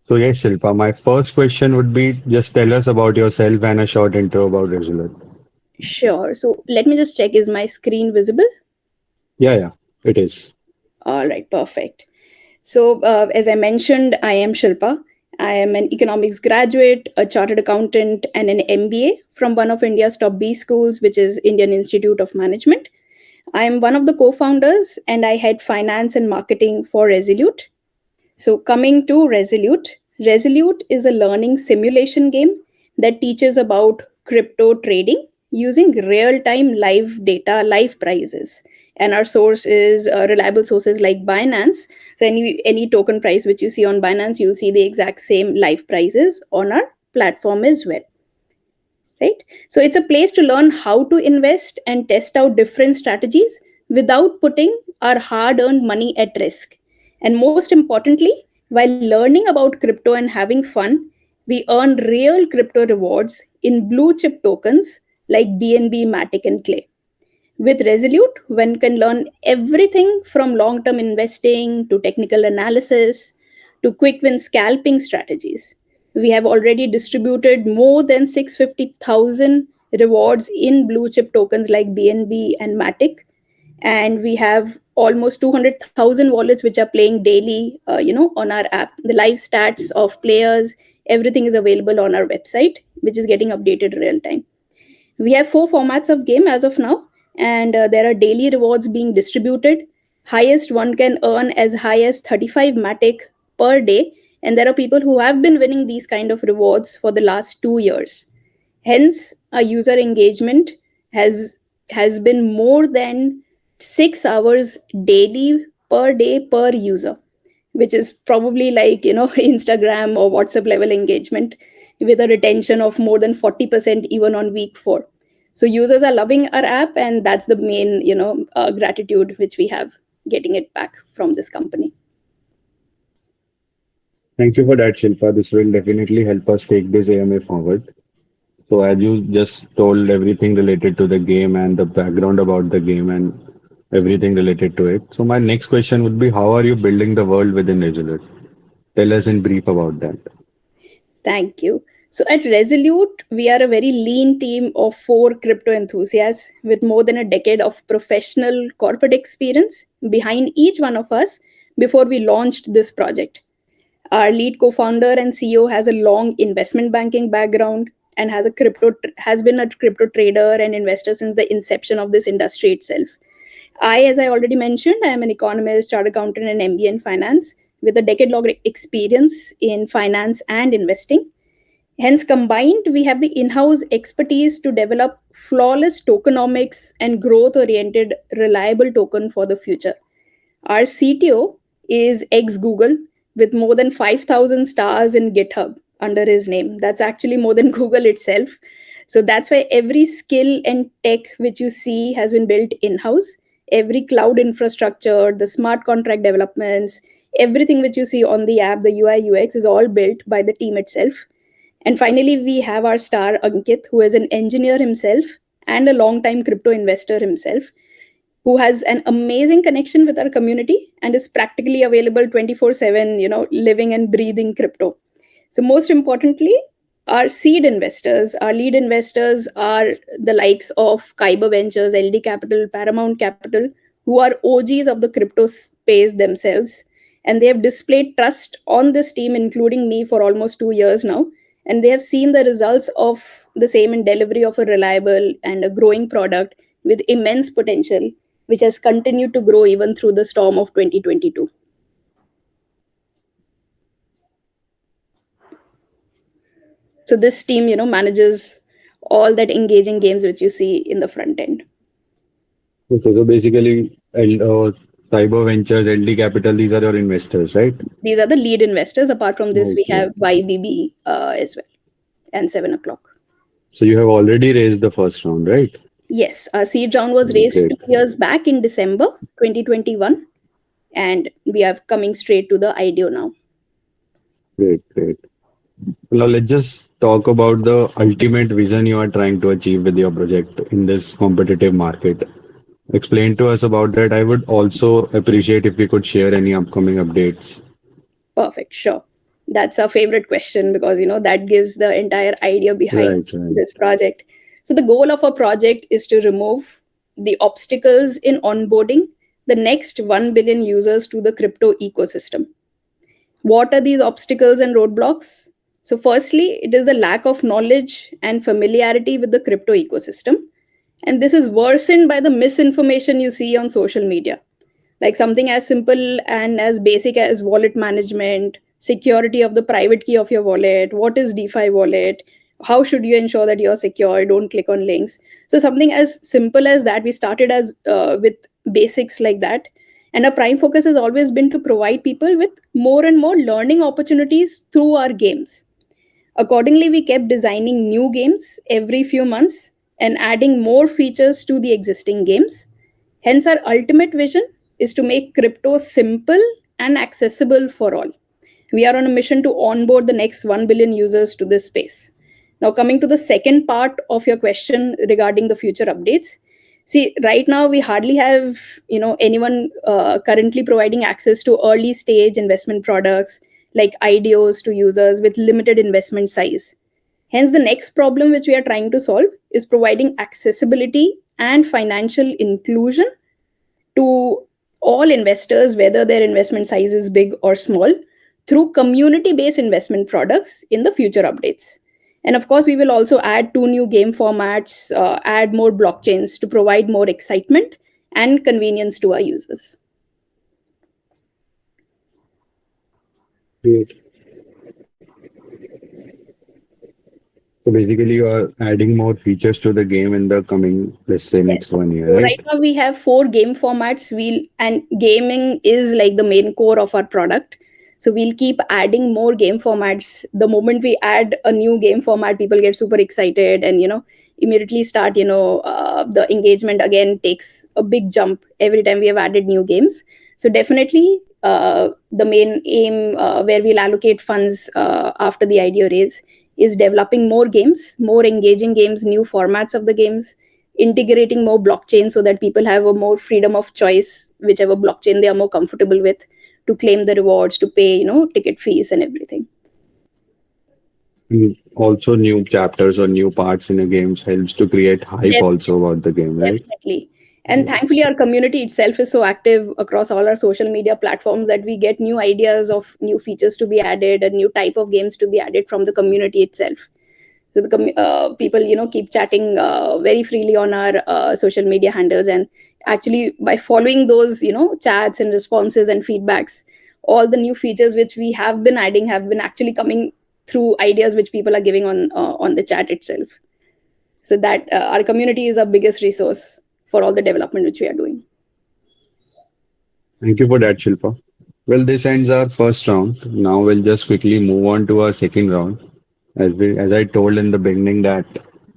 So yes, Shilpa, my first question would be just tell us about yourself and a short intro about Rezolut. Sure. So let me just check, is my screen visible? Yeah, yeah, it is. All right, perfect. So, as I mentioned, I am Shilpa. I am an economics graduate, a chartered accountant, and an MBA from one of India's top B schools, which is Indian Institute of Management. I am one of the co founders, and I head finance and marketing for Resolute. So, coming to Resolute, Resolute is a learning simulation game that teaches about crypto trading using real time live data, live prices. And our source is reliable sources like Binance. So, any token price which you see on Binance, you'll see the exact same live prices on our platform as well, right? So it's a place to learn how to invest and test out different strategies without putting our hard earned money at risk. And most importantly, while learning about crypto and having fun, we earn real crypto rewards in blue chip tokens like BNB, Matic, and Clay. With Resolute, one can learn everything from long term investing to technical analysis to quick win scalping strategies. We have already distributed more than 650,000 rewards in blue chip tokens like BNB and Matic. And we have almost 200,000 wallets which are playing daily, on our app. The live stats of players, everything is available on our website, which is getting updated real time. We have four formats of game as of now, and there are daily rewards being distributed. Highest one can earn as high as 35 Matic per day, and there are people who have been winning these kind of rewards for the last 2 years. Hence, our user engagement has has been more than 6 hours daily per day per user, which is probably like Instagram or WhatsApp level engagement, with a retention of more than 40% even on week 4. So users are loving our app, and that's the main gratitude which we have, getting it back from this company. Thank you for that, Shilpa. This will definitely help us take this AMA forward. So as you just told everything related to the game and the background about the game and everything related to it. So my next question would be, how are you building the world within Resolute? Tell us in brief about that. Thank you. So at Resolute, we are a very lean team of four crypto enthusiasts with more than a decade of professional corporate experience behind each one of us before we launched this project. Our lead co-founder and CEO has a long investment banking background and has been a crypto trader and investor since the inception of this industry itself. As I already mentioned, I am an economist, chartered accountant, and MBA in finance with a decade-long experience in finance and investing. Hence, combined, we have the in house expertise to develop flawless tokenomics and growth oriented, reliable token for the future. Our CTO is ex Google with more than 5,000 stars in GitHub under his name. That's actually more than Google itself. So that's why every skill and tech which you see has been built in house. Every cloud infrastructure, the smart contract developments, everything which you see on the app, the UI UX is all built by the team itself. And finally, we have our star Ankit, who is an engineer himself and a long-time crypto investor himself, who has an amazing connection with our community and is practically available 24/7, living and breathing crypto. So most importantly, our seed investors, our lead investors are the likes of Kyber Ventures, LD Capital, Paramount Capital, who are OGs of the crypto space themselves. And they have displayed trust on this team, including me, for almost 2 years now. And they have seen the results of the same in delivery of a reliable and a growing product with immense potential, which has continued to grow even through the storm of 2022. So this team, manages all that engaging games which you see in the front end. Okay, so basically, Cyber Ventures, LD Capital, these are your investors, right? These are the lead investors. Apart from this, we Okay. have YBB as well, and 7 o'clock. So you have already raised the first round, right? Yes, our seed round was raised Great, 2 years back in December 2021, and we are coming straight to the IDO now. great, great. Now let's just talk about the ultimate vision you are trying to achieve with your project in this competitive market. Explain to us about that. I would also appreciate if you could share any upcoming updates. Perfect, sure. That's our favorite question because that gives the entire idea behind Right, right. this project. So the goal of our project is to remove the obstacles in onboarding the next 1 billion users to the crypto ecosystem. What are these obstacles and roadblocks? So firstly, it is the lack of knowledge and familiarity with the crypto ecosystem, and this is worsened by the misinformation you see on social media, like something as simple and as basic as wallet management, security of the private key of your wallet, what is DeFi wallet, how should you ensure that you're secure, don't click on links. So something as simple as that, we started as with basics like that. And our prime focus has always been to provide people with more and more learning opportunities through our games. Accordingly, we kept designing new games every few months and adding more features to the existing games. Hence, our ultimate vision is to make crypto simple and accessible for all. We are on a mission to onboard the next 1 billion users to this space. Now, coming to the second part of your question regarding the future updates. See, right now we hardly have anyone currently providing access to early stage investment products like IDOs to users with limited investment size. Hence, the next problem which we are trying to solve is providing accessibility and financial inclusion to all investors, whether their investment size is big or small, through community based investment products in the future updates. And of course, we will also add two new game formats, add more blockchains to provide more excitement and convenience to our users. Great. So basically, you are adding more features to the game in the coming, let's say, Yes. next 1 year, So right right? now we have four game formats. And gaming is like the main core of our product. So we'll keep adding more game formats. The moment we add a new game format, people get super excited and immediately start. The engagement again takes a big jump every time we have added new games. So definitely, the main aim where we'll allocate funds after the idea raise is developing more games, more engaging games, new formats of the games, integrating more blockchain so that people have a more freedom of choice, whichever blockchain they are more comfortable with, to claim the rewards, to pay ticket fees and everything. And also, new chapters or new parts in a game helps to create hype also about the game, right? Definitely. And thankfully, Yes. our community itself is so active across all our social media platforms that we get new ideas of new features to be added and new type of games to be added from the community itself. So the people keep chatting very freely on our social media handles, and actually by following those chats and responses and feedbacks, all the new features which we have been adding have been actually coming through ideas which people are giving on the chat itself. So that our community is our biggest resource for all the development which we are doing. Thank you for that, Shilpa. Well, this ends our first round. Now we'll just quickly move on to our second round. As I told in the beginning that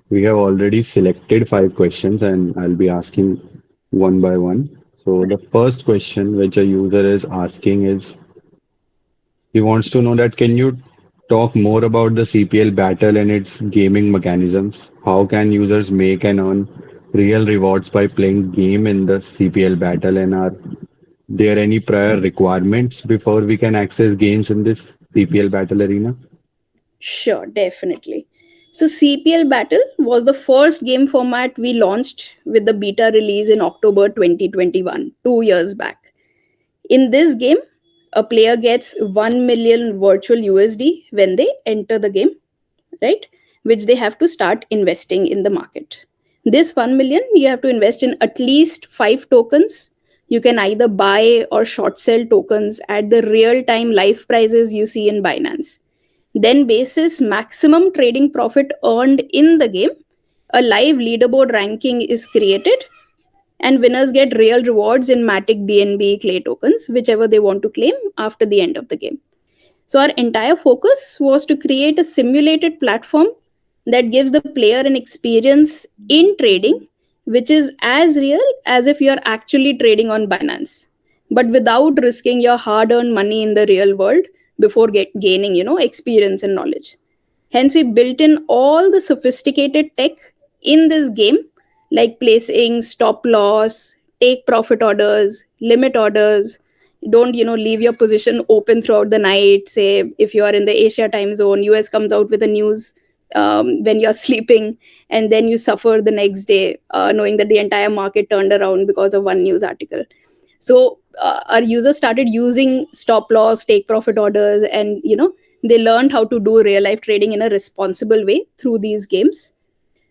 we have already selected 5 questions and I'll be asking one by one. So the first question which a user is asking is he wants to know that can you talk more about the CPL battle and its gaming mechanisms? How can users make and earn real rewards by playing game in the CPL battle, and are there any prior requirements before we can access games in this CPL battle arena? Sure, definitely. So CPL Battle was the first game format we launched with the beta release in October 2021, 2 years back. In this game, a player gets 1 million virtual USD when they enter the game, right? Which they have to start investing in the market. This 1 million, you have to invest in at least 5 tokens. You can either buy or short sell tokens at the real time live prices you see in Binance. Then, basis maximum trading profit earned in the game, a live leaderboard ranking is created, and winners get real rewards in Matic BNB Clay tokens, whichever they want to claim after the end of the game. So, our entire focus was to create a simulated platform that gives the player an experience in trading, which is as real as if you're actually trading on Binance, but without risking your hard earned money in the real world before gaining, experience and knowledge. Hence, we built in all the sophisticated tech in this game, like placing stop loss, take profit orders, limit orders, Don't, leave your position open throughout the night. Say if you are in the Asia time zone, US comes out with a news when you're sleeping, and then you suffer the next day, knowing that the entire market turned around because of one news article. So our users started using stop loss, take profit orders, and they learned how to do real life trading in a responsible way through these games.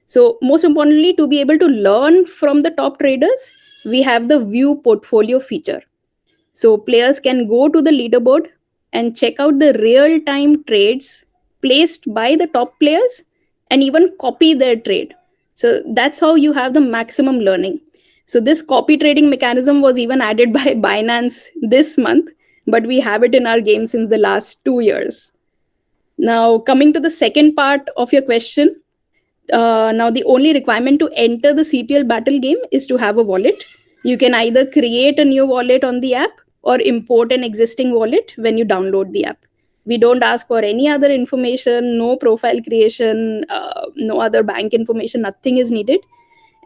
So most importantly, to be able to learn from the top traders, we have the view portfolio feature. So players can go to the leaderboard and check out the real time trades placed by the top players and even copy their trade. So that's how you have the maximum learning. So this copy trading mechanism was even added by Binance this month, but we have it in our game since the last 2 years. Now, coming to the second part of your question, now the only requirement to enter the CPL battle game is to have a wallet. You can either create a new wallet on the app or import an existing wallet when you download the app. We don't ask for any other information, no profile creation, no other bank information, nothing is needed.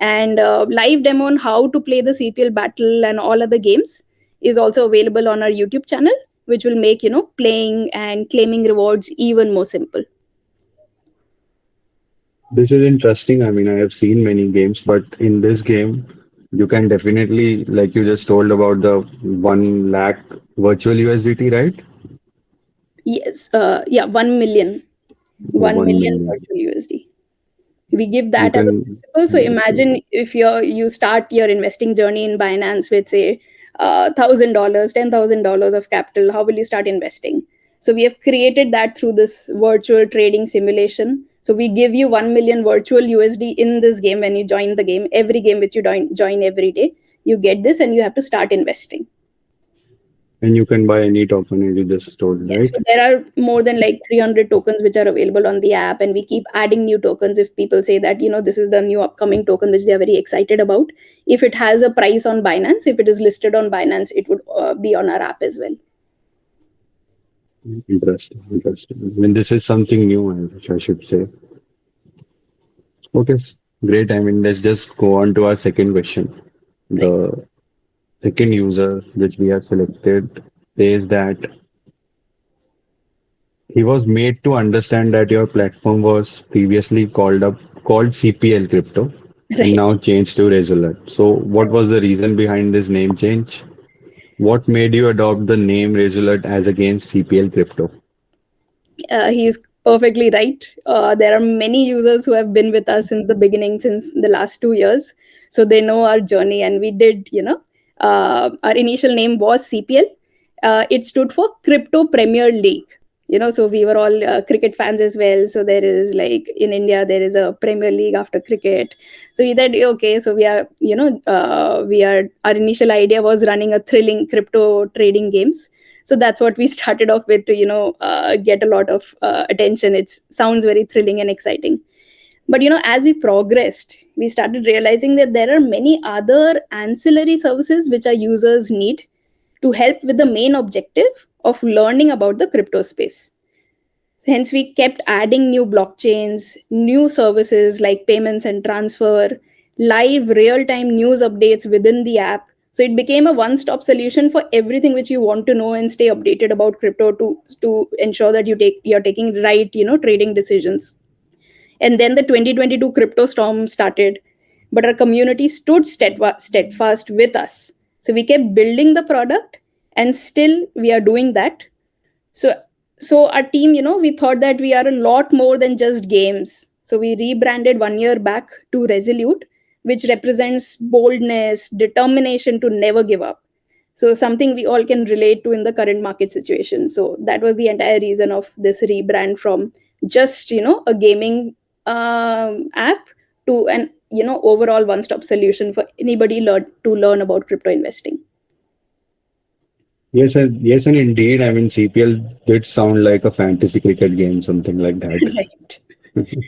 And live demo on how to play the CPL battle and all other games is also available on our YouTube channel, which will make playing and claiming rewards even more simple. This is interesting. I mean, I have seen many games, but in this game, you can definitely, like you just told about the 1 lakh virtual USDT, right? Yes, yeah, 1 million, Or 1 1 million million. virtual USD. We give You that as a can, principle. So yes, yes. imagine if you start your investing journey in Binance with say $1,000, $10,000 of capital. How will you start investing? So we have created that through this virtual trading simulation. So we give you 1 million virtual USD in this game when you join the game. Every game which you join every day, you get this, and you have to start investing. And you can buy any token as you just told, Yes, right? so there are more than like 300 tokens which are available on the app, and we keep adding new tokens if people say that, this is the new upcoming token which they are very excited about. If it has a price on Binance, if it is listed on Binance, it would be on our app as well. Interesting, interesting. I mean, this is something new, I should say. Okay, great. I mean, let's just go on to our second question. Right. The second user which we have selected says that he was made to understand that your platform was previously called CPL Crypto and Right. now changed to Rezolut. So, what was the reason behind this name change? What made you adopt the name Rezolut as against CPL Crypto? He's perfectly right. There are many users who have been with us since the beginning, since the last 2 years. So they know our journey, and we did, our initial name was CPL. It stood for Crypto Premier League. So we were all cricket fans as well. So there is like in India, there is a Premier League after cricket. So we said, okay, so our initial idea was running a thrilling crypto trading games. So that's what we started off with to get a lot of attention. It sounds very thrilling and exciting, but as we progressed, we started realizing that there are many other ancillary services which our users need to help with the main objective of learning about the crypto space. Hence, we kept adding new blockchains, new services like payments and transfer, live real time news updates within the app. So it became a one stop solution for everything which you want to know and stay updated about crypto to ensure that you're taking right, trading decisions. And then the 2022 crypto storm started, but our community stood steadfast with us. So we kept building the product, and still we are doing that. So so our team, we thought that we are a lot more than just games. So we rebranded 1 year back to Resolute, which represents boldness, determination to never give up. So something we all can relate to in the current market situation. So that was the entire reason of this rebrand from just a gaming app to an overall one stop solution for anybody to learn about crypto investing. Yes, and indeed, I mean, CPL did sound like a fantasy cricket game, something like that. Right.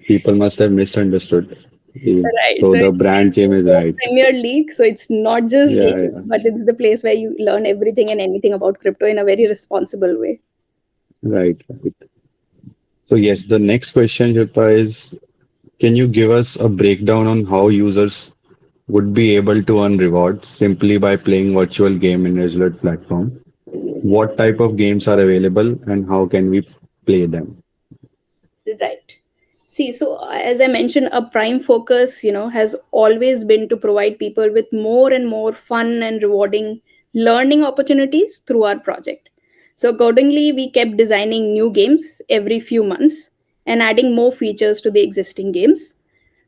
People must have misunderstood. Right. So So the it's brand name is the right. Premier League. So it's not just Yeah, games, yeah, but it's the place where you learn everything and anything about crypto in a very responsible way. right, right. So yes, the next question, Shilpa, is can you give us a breakdown on how users would be able to earn rewards simply by playing virtual game in Rezolut platform. What type of games are available and how can we play them? Right. See, so as I mentioned, a prime focus, has always been to provide people with more and more fun and rewarding learning opportunities through our project. So accordingly, we kept designing new games every few months and adding more features to the existing games.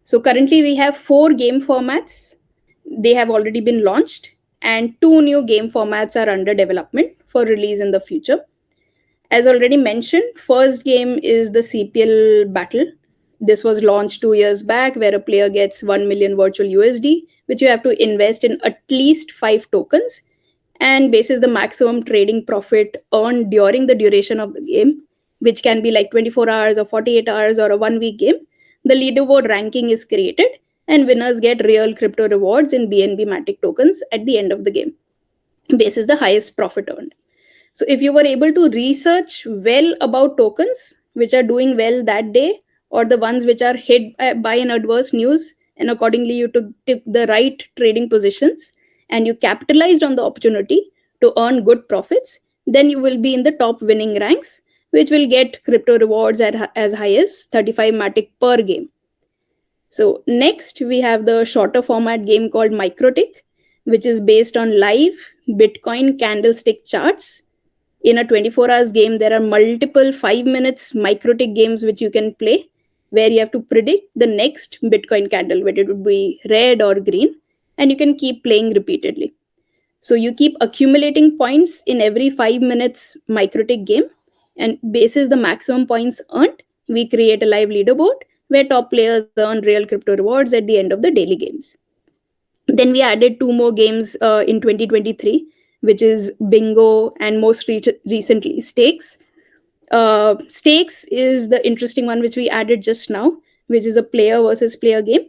So currently, we have four game formats. They have already been launched, and two new game formats are under development for release in the future. As already mentioned, first game is the CPL Battle. This was launched 2 years back, where a player gets 1 million virtual USD, which you have to invest in at least 5 tokens, and basis the maximum trading profit earned during the duration of the game, which can be like 24 hours or 48 hours or a 1 week game. The leaderboard ranking is created, and winners get real crypto rewards in BNB Matic tokens at the end of the game, basis the highest profit earned. So if you were able to research well about tokens which are doing well that day, or the ones which are hit by an adverse news, and accordingly you took the right trading positions and you capitalized on the opportunity to earn good profits, then you will be in the top winning ranks, which will get crypto rewards at as high as 35 matic per game. So next we have the shorter format game called Microtick, which is based on live Bitcoin candlestick charts. In a 24 hours game, there are multiple 5 minutes microtick games which you can play, where you have to predict the next Bitcoin candle, whether it would be red or green, and you can keep playing repeatedly. So you keep accumulating points in every 5 minutes microtick game, and basis the maximum points earned, we create a live leaderboard where top players earn real crypto rewards at the end of the daily games. Then we added two more games in 2023, which is Bingo and most recently Stakes. Stakes is the interesting one which we added just now, which is a player versus player game.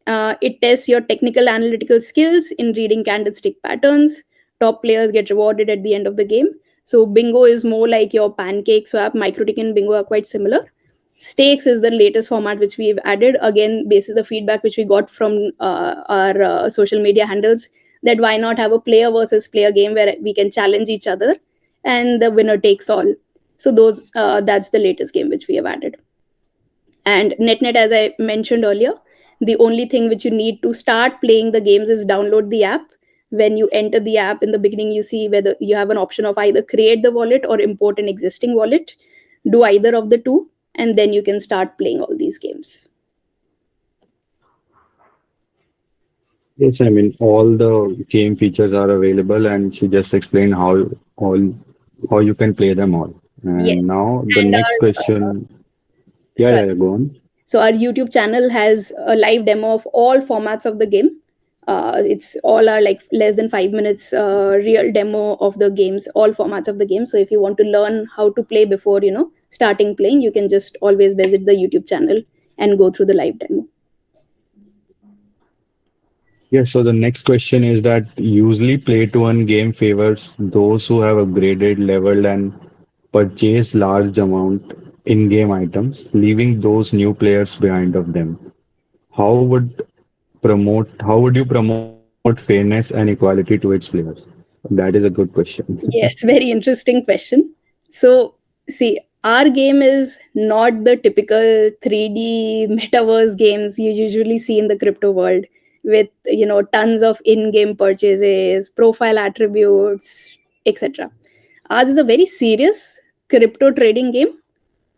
It tests your technical analytical skills in reading candlestick patterns. Top players get rewarded at the end of the game. So Bingo is more like your pancake swap. Microtick and Bingo are quite similar. Stakes is the latest format which we've added. Again, basis the feedback which we got from our social media handles, that why not have a player versus player game where we can challenge each other and the winner takes all. So those that's the latest game which we have added. And net, as I mentioned earlier, the only thing which you need to start playing the games is download the app. When you enter the app in the beginning, you see whether you have an option of either create the wallet or import an existing wallet. Do either of the two, and then you can start playing all these games. Yes, I mean all the game features are available and she just explained all how you can play them all. Yes. And now the And next our question. sorry. Yeah, go on. So our YouTube channel has a live demo of all formats of the game. It's all are like less than 5 minutes real demo of the games, all formats of the game. So if you want to learn how to play before starting playing, you can just always visit the YouTube channel and go through the live demo. Yeah, so the next question is that usually play to earn game favors those who have upgraded, leveled, and purchased large amount in-game items, leaving those new players behind of them. How would you promote fairness and equality to its players? That is a good question. Yes, very interesting question. So, see, our game is not the typical 3D metaverse games you usually see in the crypto world with, tons of in-game purchases, profile attributes, etc. Ours is a very serious crypto trading game,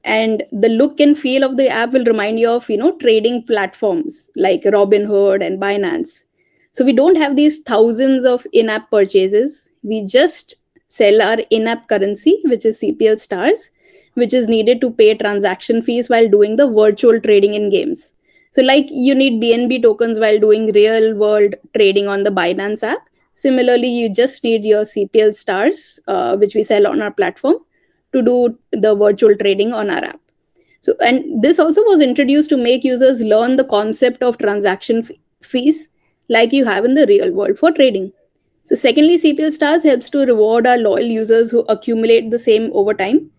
and the look and feel of the app will remind you of trading platforms like Robinhood and Binance. So we don't have these thousands of in-app purchases. We just sell our in-app currency, which is CPL stars, which is needed to pay transaction fees while doing the virtual trading in games. So like you need BNB tokens while doing real world trading on the Binance app. Similarly, you just need your CPL stars, which we sell on our platform, to do the virtual trading on our app. So, and this also was introduced to make users learn the concept of transaction fees like you have in the real world for trading. So, secondly, CPL Stars helps to reward our loyal users who accumulate the same over time.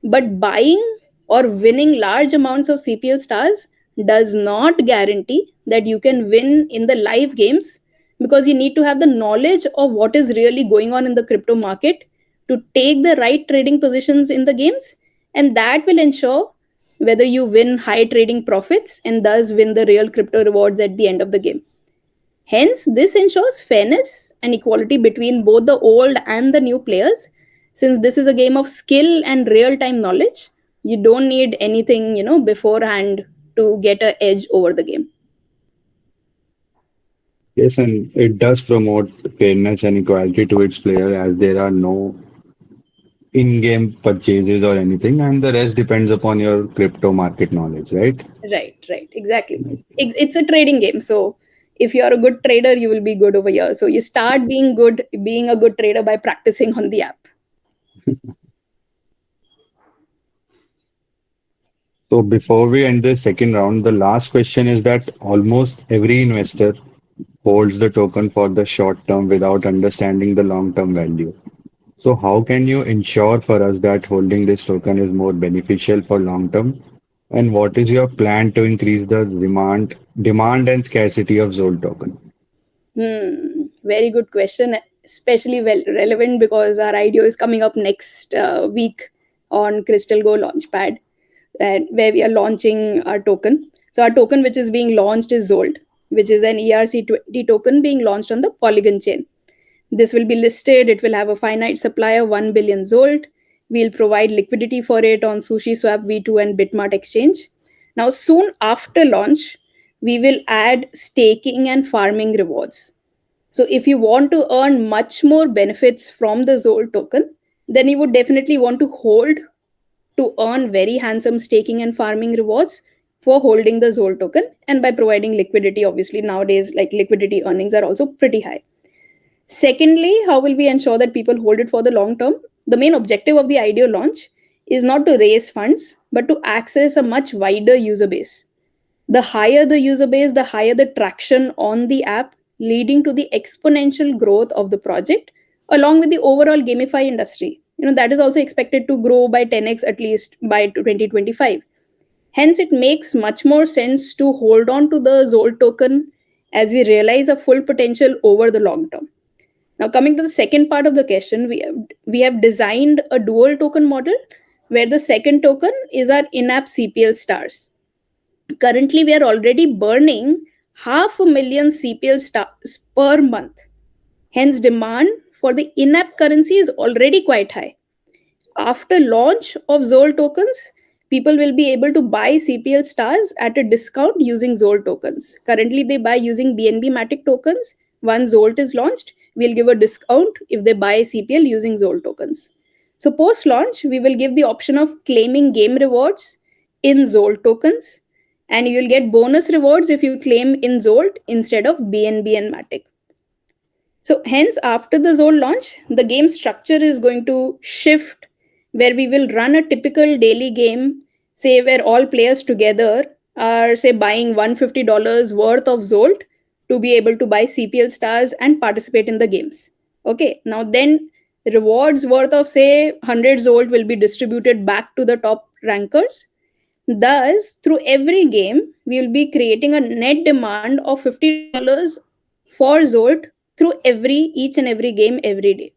But buying or winning large amounts of CPL Stars does not guarantee that you can win in the live games because you need to have the knowledge of what is really going on in the crypto market to take the right trading positions in the games, and that will ensure whether you win high trading profits and thus win the real crypto rewards at the end of the game. Hence, this ensures fairness and equality between both the old and the new players. Since this is a game of skill and real time knowledge, you don't need anything, beforehand to get a edge over the game. Yes, and it does promote fairness and equality to its player as there are no in-game purchases or anything, and the rest depends upon your crypto market knowledge, right? Right, exactly. It's a trading game. So if you're a good trader, you will be good over here. So you start being good, being a good trader by practicing on the app. So before we end the second round, the last question is that almost every investor holds the token for the short term without understanding the long term value. So how can you ensure for us that holding this token is more beneficial for long term? And what is your plan to increase the demand and scarcity of Zold token? Very good question, especially well relevant because our IDO is coming up next week on Crystal Go Launchpad, and where we are launching our token. So our token which is being launched is Zold, which is an ERC20 token being launched on the Polygon chain. This will be listed, it will have a finite supply of 1 billion Zolt. We'll provide liquidity for it on SushiSwap V2 and Bitmart Exchange. Now, soon after launch, we will add staking and farming rewards. So, if you want to earn much more benefits from the Zolt token, then you would definitely want to hold to earn very handsome staking and farming rewards for holding the Zolt token and by providing liquidity. Obviously, nowadays, like liquidity earnings are also pretty high. Secondly, how will we ensure that people hold it for the long term? The main objective of the IDO launch is not to raise funds, but to access a much wider user base. The higher the user base, the higher the traction on the app, leading to the exponential growth of the project, along with the overall gamify industry. That is also expected to grow by 10x at least by 2025. Hence, it makes much more sense to hold on to the Zolt token as we realize a full potential over the long term. Now, coming to the second part of the question, we have designed a dual token model where the second token is our in-app CPL stars. Currently, we are already burning 500,000 CPL stars per month. Hence, demand for the in-app currency is already quite high. After launch of Zol tokens, people will be able to buy CPL stars at a discount using Zol tokens. Currently, they buy using BNB Matic tokens. Once Zolt is launched, we'll give a discount if they buy CPL using Zol tokens. So, post launch, we will give the option of claiming game rewards in Zolt tokens, and you will get bonus rewards if you claim in Zolt instead of BNB and Matic. So, hence, after the Zol launch, the game structure is going to shift where we will run a typical daily game, say, where all players together are, say, buying $150 worth of Zolt to be able to buy CPL stars and participate in the games. Okay, now then rewards worth of, say, 100 Zolt will be distributed back to the top rankers. Thus, through every game, we will be creating a net demand of $50 for Zolt through each and every game every day.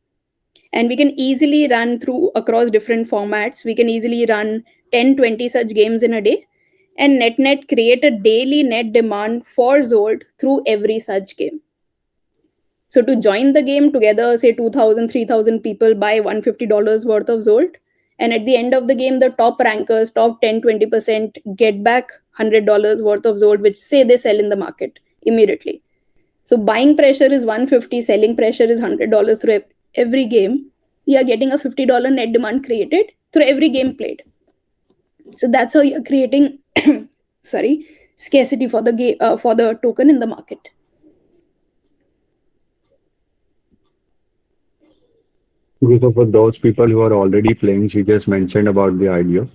And we can easily run through across different formats. We can easily run 10, 20 such games in a day, and net create a daily net demand for Zolt through every such game. So to join the game together, say 2,000, 3,000 people buy $150 worth of Zolt. And at the end of the game, the top rankers, top 10, 20% get back $100 worth of Zolt, which say they sell in the market immediately. So buying pressure is 150, selling pressure is $100 through every game. You are getting a $50 net demand created through every game played. So that's how you're creating, sorry, scarcity for the game for the token in the market. Okay, so for those people who are already playing, she just mentioned about the idea,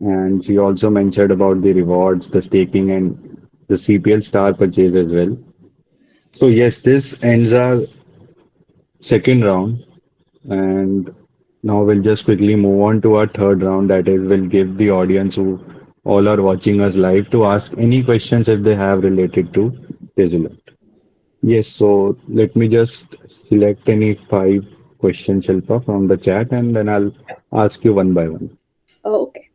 and she also mentioned about the rewards, the staking, and the CPL star purchase as well. So yes, this ends our second round, and now we'll just quickly move on to our third round. That is, we'll give the audience who all are watching us live to ask any questions if they have related to Rezolut. Yes, so let me just select any five questions, Shilpa, from the chat, and then I'll ask you one by one. Oh, okay.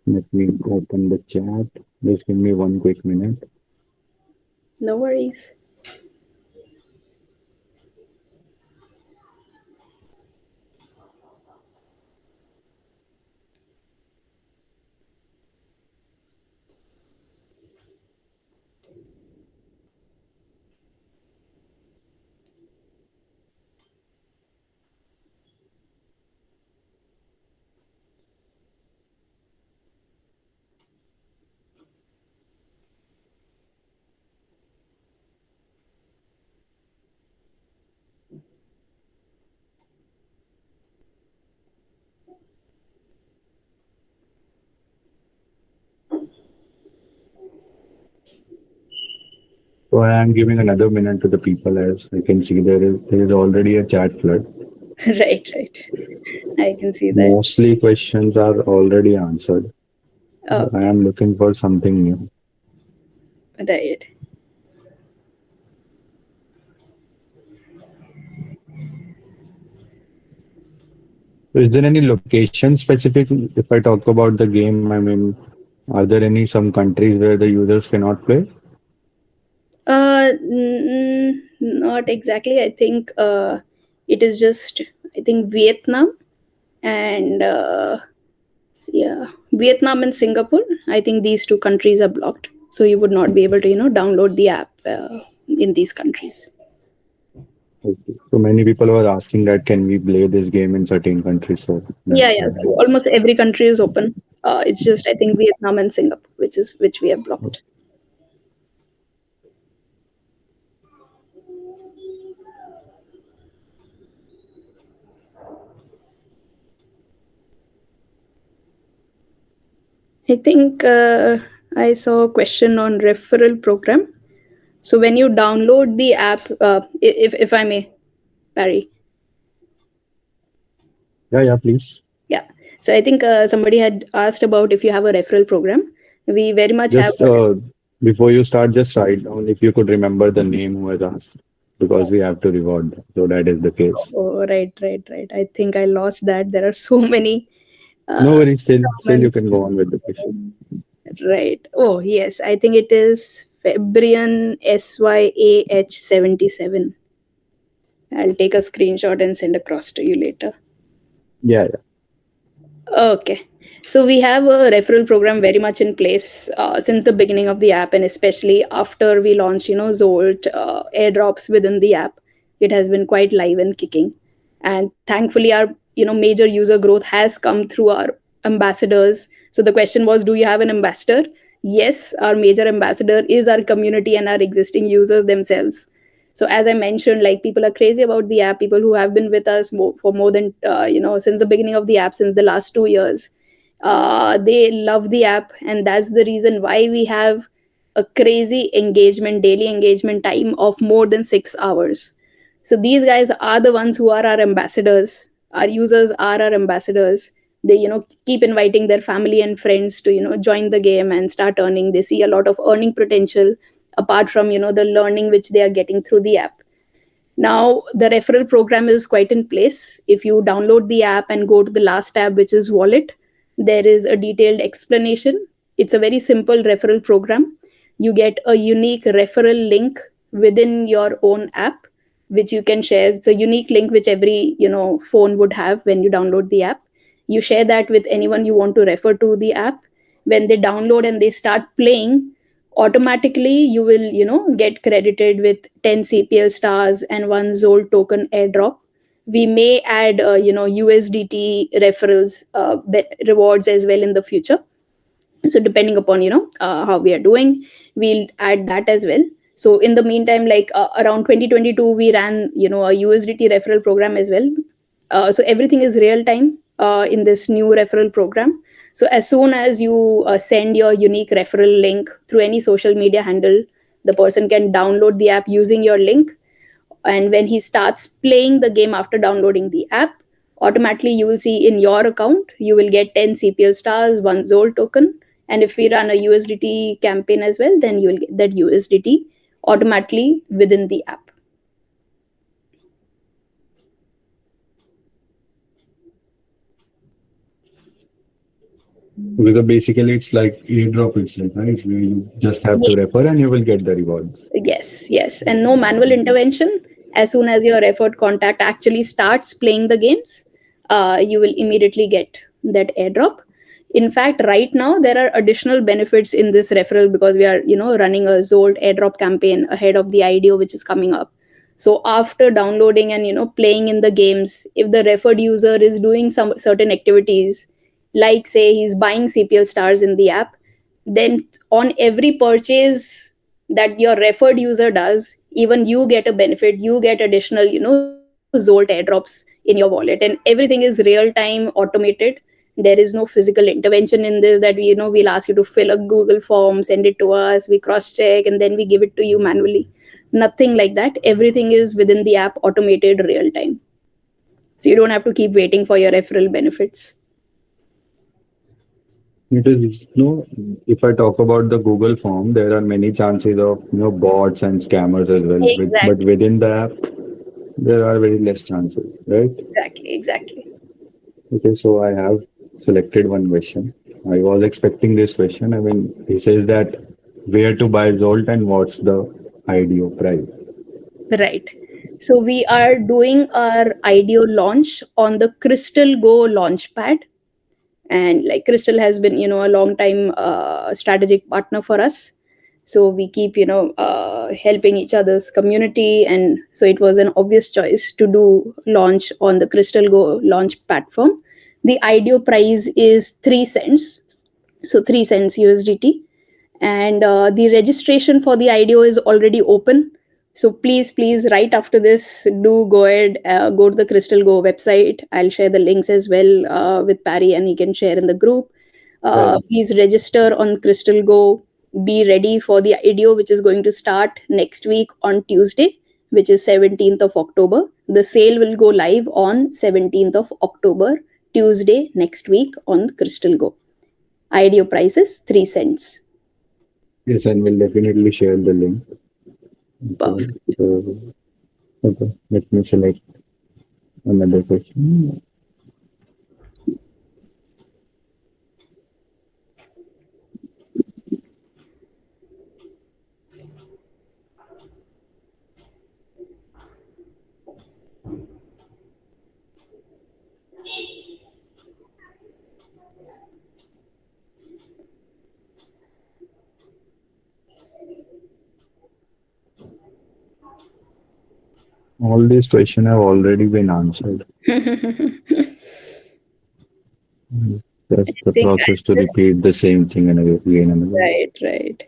Let me open the chat. Just give me one quick minute. No worries. So I am giving another minute to the people as I can see there is already a chat flood. Right, right. I can see that. Mostly questions are already answered. Oh, I am looking for something new. right. So is there any location specific? If I talk about the game, I mean, are there any some countries where the users cannot play? Not exactly. I think it is just, I think Vietnam and yeah, Vietnam and Singapore. I think these two countries are blocked, so you would not be able to download the app in these countries. Okay. So many people were asking that can we play this game in certain countries? So Yeah, that's yeah. why So I asked. almost every country is open. It's just, I think, Vietnam and Singapore, which we have blocked. I think I saw a question on referral program. So when you download the app, if I may, Barry, Yeah, yeah, please. yeah. So I think somebody had asked about if you have a referral program. We very much have. Just before you start, just write down if you could remember the name who has asked, because we have to reward them. So that is the case. Oh, right, right, right. I think I lost that. There are so many No uh, worries, still you comments. can go on with the question. Right. Oh, yes. I think it is Fabrian SYAH77. I'll take a screenshot and send across to you later. Yeah, yeah. Okay. So we have a referral program very much in place since the beginning of the app, and especially after we launched, Zolt airdrops within the app. It has been quite live and kicking, and thankfully, our major user growth has come through our ambassadors. So the question was, do you have an ambassador? Yes, our major ambassador is our community and our existing users themselves. So as I mentioned, like, people are crazy about the app. People who have been with us for more than since the beginning of the app, since the last 2 years, they love the app, and that's the reason why we have a crazy daily engagement time of more than 6 hours. So these guys are the ones who are our ambassadors. Our users are our ambassadors. They keep inviting their family and friends to join the game and start earning. They see a lot of earning potential apart from the learning which they are getting through the app. Now, the referral program is quite in place. If you download the app and go to the last tab, which is wallet, there is a detailed explanation. It's a very simple referral program. You get a unique referral link within your own app, which you can share. It's a unique link which every phone would have when you download the app. You share that with anyone you want to refer to the app. When they download and they start playing, automatically you will get credited with 10 cpl stars and one zol token airdrop. We may add usdt referrals rewards as well in the future. So depending upon how we are doing, we'll add that as well. So in the meantime, like, around 2022 we ran a usdt referral program as well. So everything is real time in this new referral program. So as soon as you send your unique referral link through any social media handle, the person can download the app using your link, and when he starts playing the game after downloading the app, automatically you will see in your account you will get 10 cpl stars, one zol token. And if we run a usdt campaign as well, then you will get that usdt. automatically within the app. Because basically it's like airdrop itself, right? Where you just have to Yes. refer and you will get the rewards. Yes, yes, and no manual intervention. As soon as your referred contact actually starts playing the games, you will immediately get that airdrop. In fact, right now there are additional benefits in this referral because we are, running a Zolt airdrop campaign ahead of the IDO which is coming up. So after downloading and playing in the games, if the referred user is doing some certain activities, like say he's buying CPL stars in the app, then on every purchase that your referred user does, even you get a benefit, you get additional Zolt airdrops in your wallet, and everything is real time automated. There is no physical intervention in this, that we'll ask you to fill a Google form, send it to us, we cross check, and then we give it to you manually. Nothing like that. Everything is within the app, automated, real time, so you don't have to keep waiting for your referral benefits. It is, if I talk about the Google form, there are many chances of, bots and scammers as well. But Exactly, within the app, there are very less chances, right? exactly. Okay, so I have selected one question. I was expecting this question. I mean, he says that where to buy Zolt and what's the IDO price. Right. So we are doing our IDO launch on the Crystal Go launchpad, and like Crystal has been a long time strategic partner for us. So we keep helping each other's community, and so it was an obvious choice to do launch on the Crystal Go launch platform. The IDO price is 3 cents, so 3 cents USDT, and the registration for the IDO is already open. So please, right after this, do go ahead, go to the Crystal Go website. I'll share the links as well with Parry, and he can share in the group. Right. Please register on Crystal Go. Be ready for the IDO, which is going to start next week on Tuesday, which is 17th of October. The sale will go live on 17th of October, Tuesday next week on Crystal Go. IDO price is 3 cents. Yes, and we'll definitely share the link. Okay, Perfect. so, okay, let me select another question. All these questions have already been answered. I That's the think I process to just repeat the same thing and again and again. right.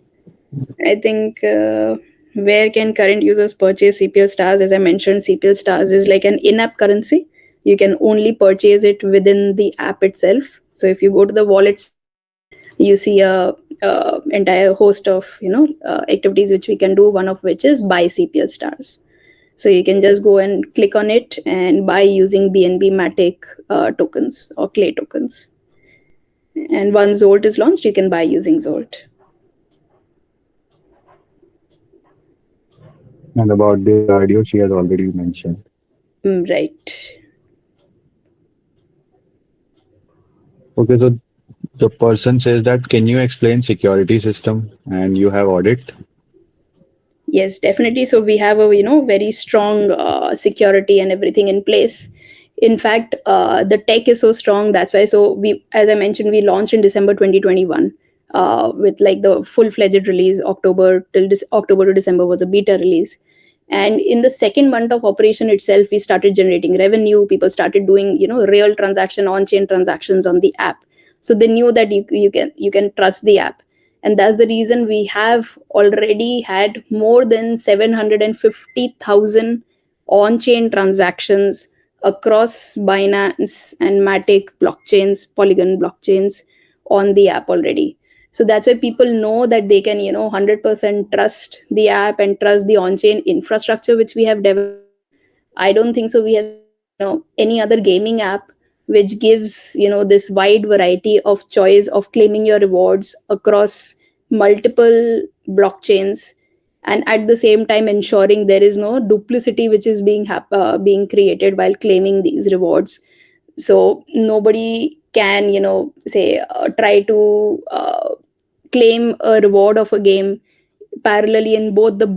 I think where can current users purchase CPL stars? As I mentioned, CPL stars is like an in-app currency. You can only purchase it within the app itself. So if you go to the wallet section, you see a entire host of activities which we can do. One of which is buy CPL stars. So you can just go and click on it and buy using BNB Matic tokens or Clay tokens. And once Zolt is launched, you can buy using Zolt. And about the audio, she has already mentioned. Right. Okay, so the person says that can you explain security system and you have audit? Yes, definitely. So we have a very strong security and everything in place. In fact, the tech is so strong. That's why. So we, as I mentioned, we launched in December 2021 with like the full fledged release. October to December was a beta release, and in the second month of operation itself, we started generating revenue. People started doing real transaction, on chain transactions on the app. So they knew that you can trust the app, and that's the reason we have already had more than 750,000 on-chain transactions across Binance and Matic blockchains, Polygon blockchains on the app already. So that's why people know that they can 100% trust the app and trust the on-chain infrastructure which we have developed. I don't think so we have seen any other gaming app which gives this wide variety of choice of claiming your rewards across multiple blockchains and at the same time ensuring there is no duplicity which is being created while claiming these rewards. So nobody can, say, try to claim a reward of a game parallelly in both the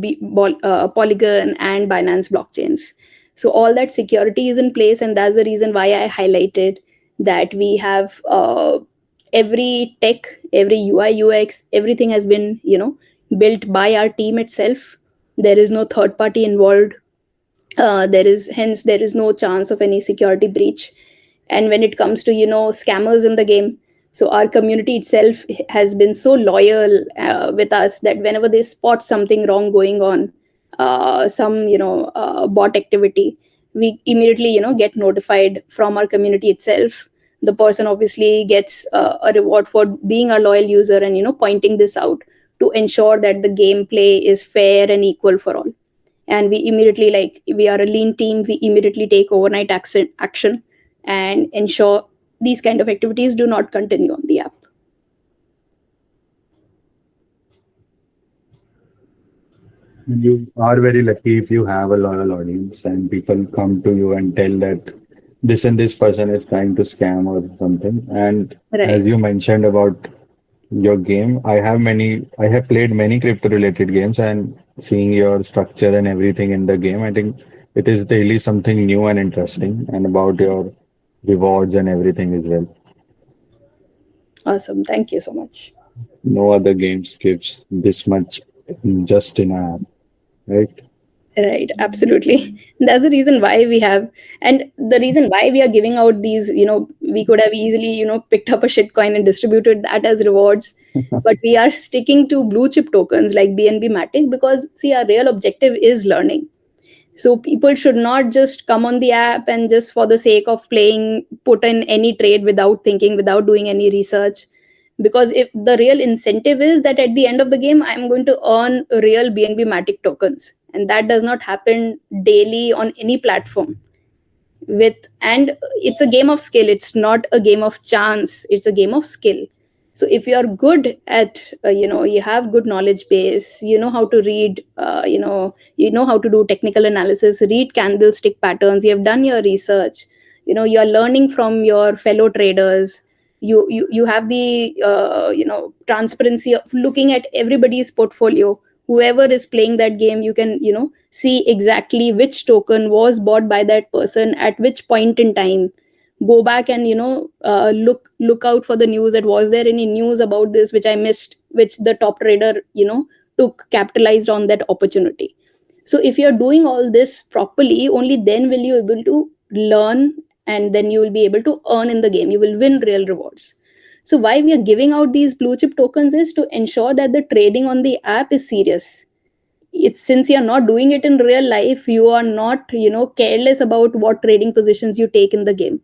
Polygon and Binance blockchains. So all that security is in place, and that's the reason why I highlighted that we have every tech, every UI, UX, everything has been, built by our team itself. There is no third party involved. There is no chance of any security breach. And when it comes to, scammers in the game, so our community itself has been so loyal with us that whenever they spot something wrong going on, some, bot activity, we immediately, get notified from our community itself. The person obviously gets a reward for being a loyal user and, pointing this out to ensure that the gameplay is fair and equal for all. And we immediately, like, we are a lean team, we immediately take overnight action and ensure these kind of activities do not continue on the app. You are very lucky if you have a loyal audience and people come to you and tell that this and this person is trying to scam or something. And as Right. you mentioned about your game, I have played many crypto related games, and seeing your structure and everything in the game, I think it is really something new and interesting, and about your rewards and everything as well. Awesome, thank you so much. No other games gives this much just in a app, right? Right, absolutely. That's the reason why we have, and the reason why we are giving out these, we could have easily, picked up a shit coin and distributed that as rewards. But we are sticking to blue chip tokens like BNB Matic because, see, our real objective is learning. So people should not just come on the app and just for the sake of playing put in any trade without thinking, without doing any research. Because if the real incentive is that at the end of the game I'm going to earn real BNB Matic tokens, and that does not happen daily on any platform. And it's a game of skill, it's not a game of chance, it's a game of skill. So if you are good at, you have good knowledge base, you know how to read, you know how to do technical analysis, read candlestick patterns, you have done your research, you are learning from your fellow traders, you have the, transparency of looking at everybody's portfolio. Whoever is playing that game, you can, see exactly which token was bought by that person at which point in time. Go back and, look out for the news, that was there any news about this which I missed, which the top trader, took capitalized on that opportunity. So if you're doing all this properly, only then will you able to learn, and then you will be able to earn in the game, you will win real rewards. So why we are giving out these blue chip tokens is to ensure that the trading on the app is serious. It's since you're not doing it in real life, you are not, careless about what trading positions you take in the game.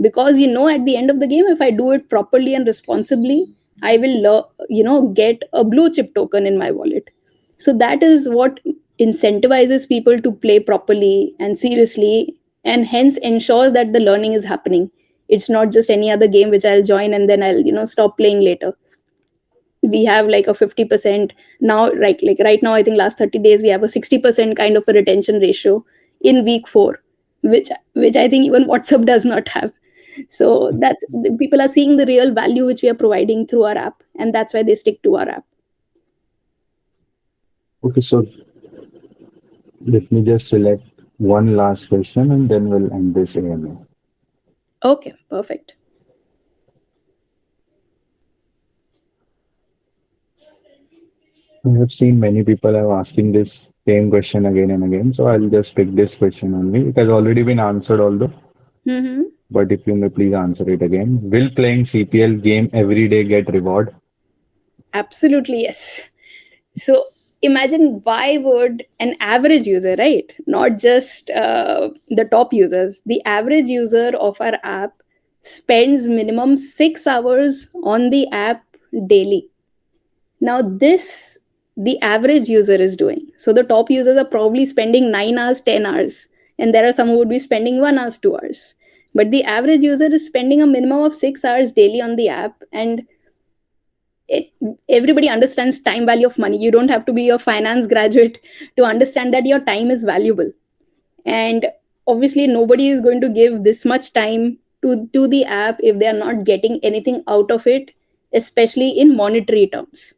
Because, at the end of the game, if I do it properly and responsibly, I will get a blue chip token in my wallet. So that is what incentivizes people to play properly and seriously, and hence ensures that the learning is happening. It's not just any other game which I'll join and then I'll, stop playing later. We have like a 50% now, right? Like right now, I think last 30 days we have a 60% kind of a retention ratio in week 4, which I think even WhatsApp does not have. So that's, people are seeing the real value which we are providing through our app, and that's why they stick to our app. Okay, so let me just select one last question and then we'll end this AMA. Okay, perfect. I have seen many people are asking this same question again and again, so I'll just pick this question only. It has already been answered, although, Hmm. but if you may please answer it again. Will playing CPL game every day get reward? Absolutely, yes. So imagine, why would an average user, right, not just the top users, the average user of our app spends minimum 6 hours on the app daily. Now this, the average user is doing. So the top users are probably spending 9 hours, 10 hours, and there are some who would be spending 1 hour, 2 hours. But the average user is spending a minimum of 6 hours daily on the app. And it, everybody understands time value of money. You don't have to be a finance graduate to understand that your time is valuable. And obviously nobody is going to give this much time to the app if they are not getting anything out of it, especially in monetary terms.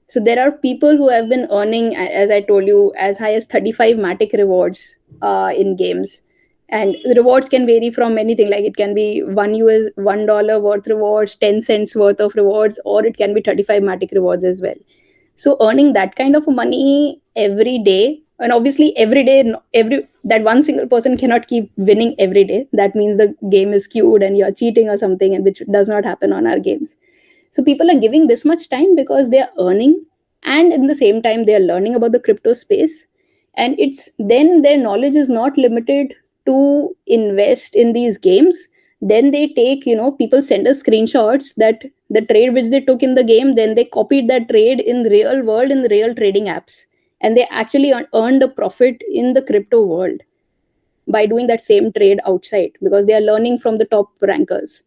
So there are people who have been earning, as I told you, as high as 35 matic rewards in games. And the rewards can vary from anything, like it can be $1 worth rewards, 10 cents worth of rewards, or it can be 35 matic rewards as well. So earning that kind of money every day, and obviously every day, every that one single person cannot keep winning every day. That means the game is skewed and you're cheating or something, and which does not happen on our games. So people are giving this much time because they are earning, and in the same time they are learning about the crypto space. And it's then their knowledge is not limited to invest in these games. Then they take, people send us screenshots that the trade which they took in the game, then they copied that trade in the real world in the real trading apps, and they actually earned a profit in the crypto world by doing that same trade outside, because they are learning from the top rankers.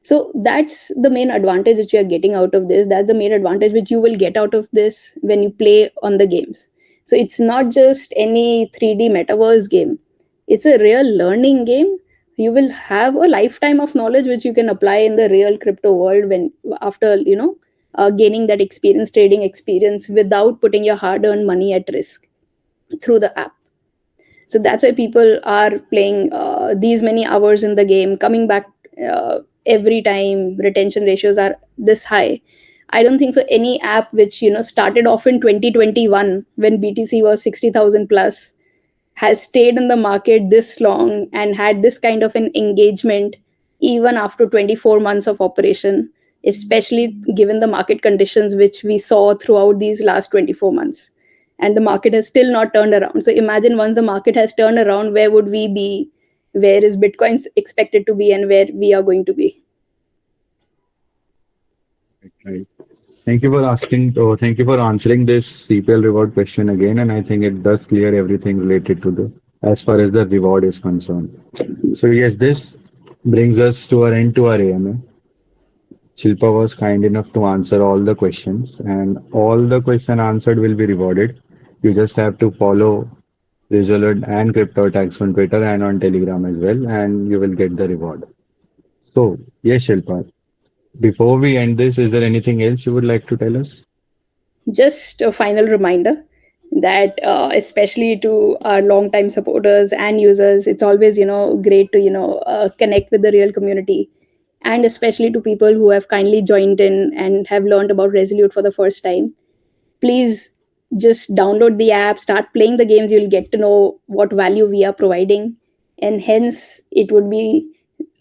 So that's the main advantage which you are getting out of this. That's the main advantage which you will get out of this when you play on the games. So it's not just any 3D metaverse game, it's a real learning game. You will have a lifetime of knowledge which you can apply in the real crypto world when, after gaining that experience, trading experience, without putting your hard earned money at risk through the app. So that's why people are playing these many hours in the game, coming back every time. Retention ratios are this high. I don't think so any app which started off in 2021 when BTC was 60,000 plus has stayed in the market this long and had this kind of an engagement even after 24 months of operation, especially given the market conditions which we saw throughout these last 24 months. And the market has still not turned around. So imagine once the market has turned around, where would we be? Where is Bitcoin expected to be, and where we are going to be? Right. Thank you for answering this CPL reward question again, and I think it does clear everything related to the as far as the reward is concerned. So yes, this brings us to our end to our AMA. Shilpa was kind enough to answer all the questions, and all the question answered will be rewarded. You just have to follow Rezolut and Crypto Tags on Twitter and on Telegram as well, and you will get the reward. So yes, Shilpa. Before we end this, is there anything else you would like to tell us? Just a final reminder that especially to our long time supporters and users, it's always great to connect with the real community, and especially to people who have kindly joined in and have learned about Resolute for the first time. Please just download the app, start playing the games. You'll get to know what value we are providing, and hence it would be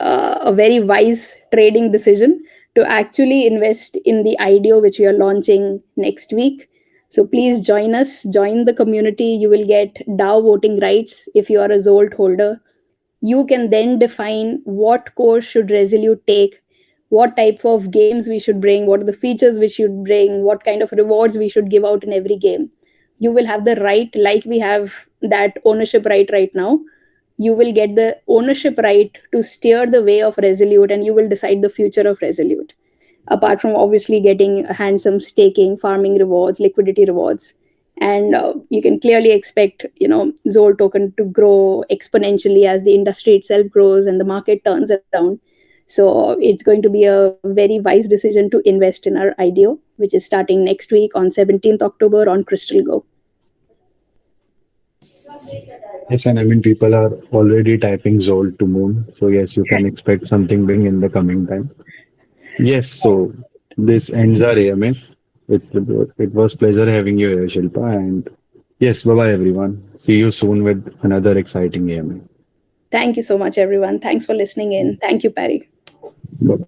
a very wise trading decision to actually invest in the IDO which we are launching next week. So please join us, join the community. You will get DAO voting rights if you are a Zolt holder. You can then define what course should Resolute take, what type of games we should bring, what are the features we should bring, what kind of rewards we should give out in every game. You will have the right, like we have that ownership right now. You will get the ownership right to steer the way of Resolute, and you will decide the future of Resolute. Apart from obviously getting handsome staking, farming rewards, liquidity rewards. And you can clearly expect Zol token to grow exponentially as the industry itself grows and the market turns around. So it's going to be a very wise decision to invest in our IDO, which is starting next week on 17th October on Crystal Go. Yes, and I mean, people are already typing Zold to moon. So, yes, you can expect something big in the coming time. Yes, so this ends our AMA. It was pleasure having you here, Shilpa. And yes, bye bye, everyone. See you soon with another exciting AMA. Thank you so much, everyone. Thanks for listening in. Thank you, Parry. Bye bye.